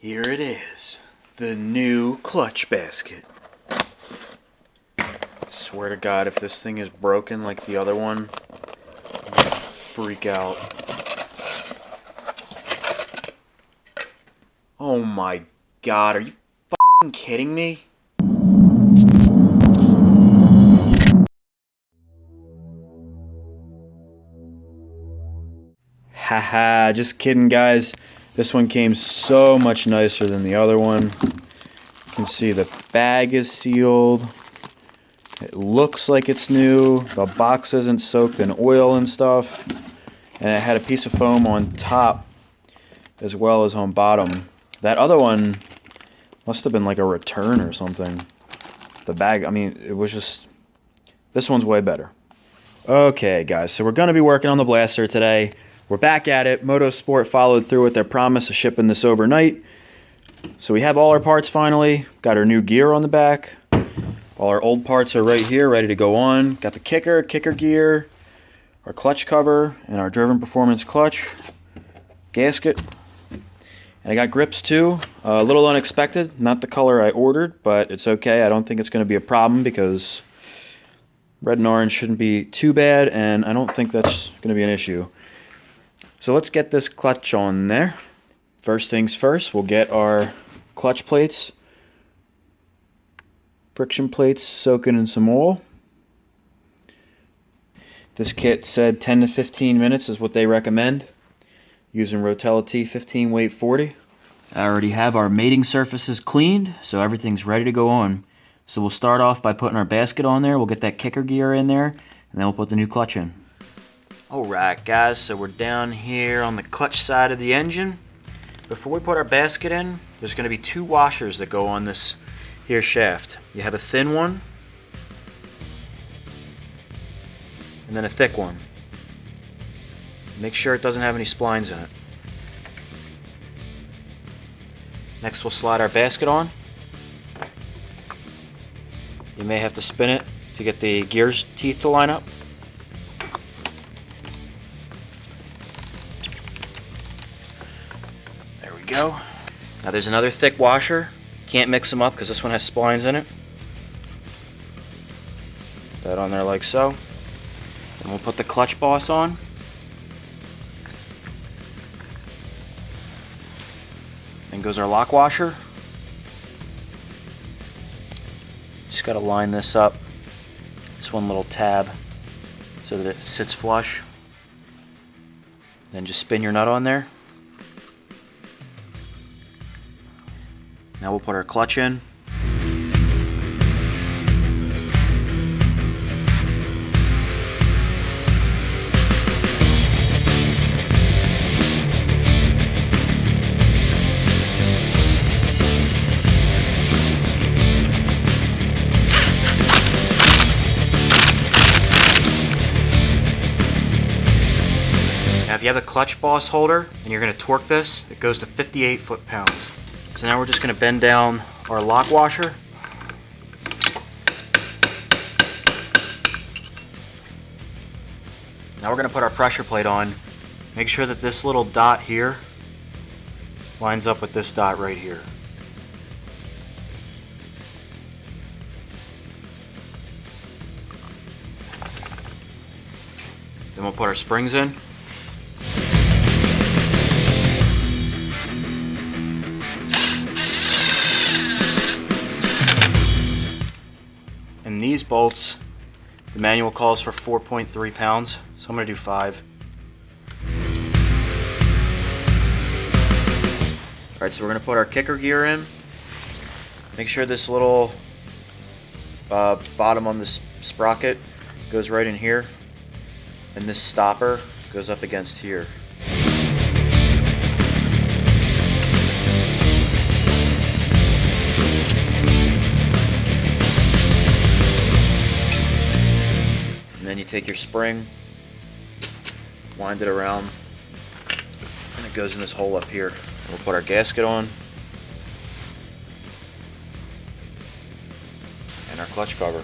Here it is, the new clutch basket. Swear to God, if this thing is broken like the other one, I'm gonna freak out. Oh my God, are you f***ing kidding me? Haha, just kidding guys. This one came so much nicer than the other one. You can see the bag is sealed. It looks like it's new. The box isn't soaked in oil and stuff. And it had a piece of foam on top as well as on bottom. That other one must have been like a return or something. The bag, I mean, it was just... This one's way better. Okay, guys, so we're going to be working on the blaster today. We're back at it. Motorsport followed through with their promise of shipping this overnight. So we have all our parts finally. Got our new gear on the back. All our old parts are right here, ready to go on. Got the kicker gear, our clutch cover, and our driven performance clutch, gasket. And I got grips too. A little unexpected, not the color I ordered, but it's okay. I don't think it's going to be a problem because red and orange shouldn't be too bad, and I don't think that's going to be an issue. So let's get this clutch on there. First things first, we'll get our clutch plates, friction plates soaking in some oil. This kit said 10 to 15 minutes is what they recommend, using Rotella T15 weight 40. I already have our mating surfaces cleaned, so everything's ready to go on. So we'll start off by putting our basket on there. We'll get that kicker gear in there, and then we'll put the new clutch in. Alright guys, so we're down here on the clutch side of the engine. Before we put our basket in, there's going to be two washers that go on this here shaft. You have a thin one, and then a thick one. Make sure it doesn't have any splines in it. Next we'll slide our basket on. You may have to spin it to get the gears teeth to line up. There we go. Now there's another thick washer. Can't mix them up because this one has splines in it. Put that on there like so. Then we'll put the clutch boss on. Then goes our lock washer. Just got to line this up, this one little tab, so that it sits flush. Then just spin your nut on there. Now we'll put our clutch in. Now if you have a clutch boss holder and you're going to torque this, it goes to 58 foot-pounds. So now we're just going to bend down our lock washer. Now we're going to put our pressure plate on. Make sure that this little dot here lines up with this dot right here. Then we'll put our springs in. And these bolts, the manual calls for 4.3 pounds, so I'm going to do 5. Alright, so we're going to put our kicker gear in. Make sure this little bottom on this sprocket goes right in here, and this stopper goes up against here. And then you take your spring, wind it around, and it goes in this hole up here. And we'll put our gasket on and our clutch cover.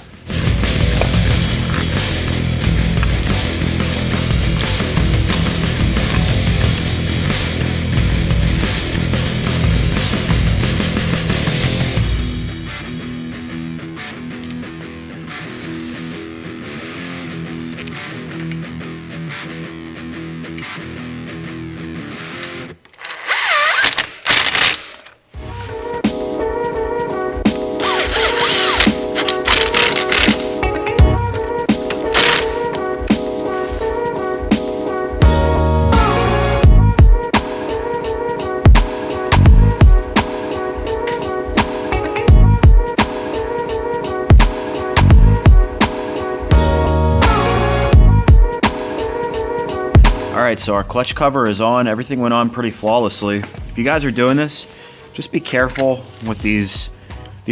Alright, so our clutch cover is on. Everything went on pretty flawlessly. If you guys are doing this, just be careful with these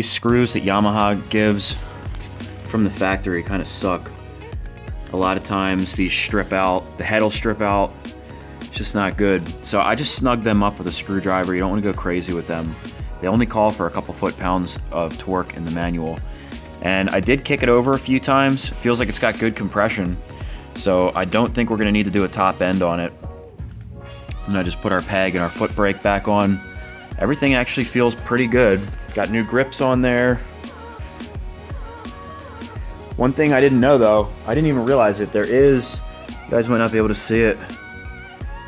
screws that Yamaha gives from the factory. Kind of suck. A lot of times these strip out, the head will strip out. It's just not good. So I just snug them up with a screwdriver. You don't want to go crazy with them. They only call for a couple foot-pounds of torque in the manual. And I did kick it over a few times. It feels like it's got good compression. So I don't think we're gonna need to do a top end on it. And I just put our peg and our foot brake back on. Everything actually feels pretty good. Got new grips on there. One thing I didn't know though, I didn't even realize it, there is, you guys might not be able to see it,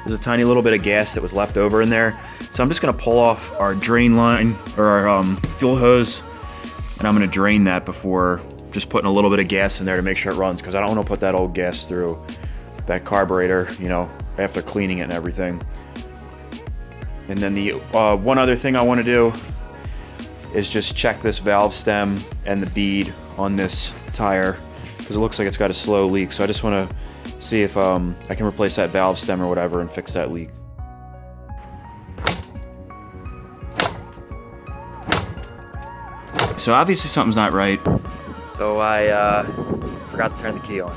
there's a tiny little bit of gas that was left over in there. So I'm just gonna pull off our drain line, or our fuel hose, and I'm gonna drain that before just putting a little bit of gas in there to make sure it runs, because I don't want to put that old gas through that carburetor, you know, after cleaning it and everything. And then the one other thing I want to do is just check this valve stem and the bead on this tire, because it looks like it's got a slow leak. So I just want to see if I can replace that valve stem or whatever and fix that leak. So obviously something's not right. So I forgot to turn the key on.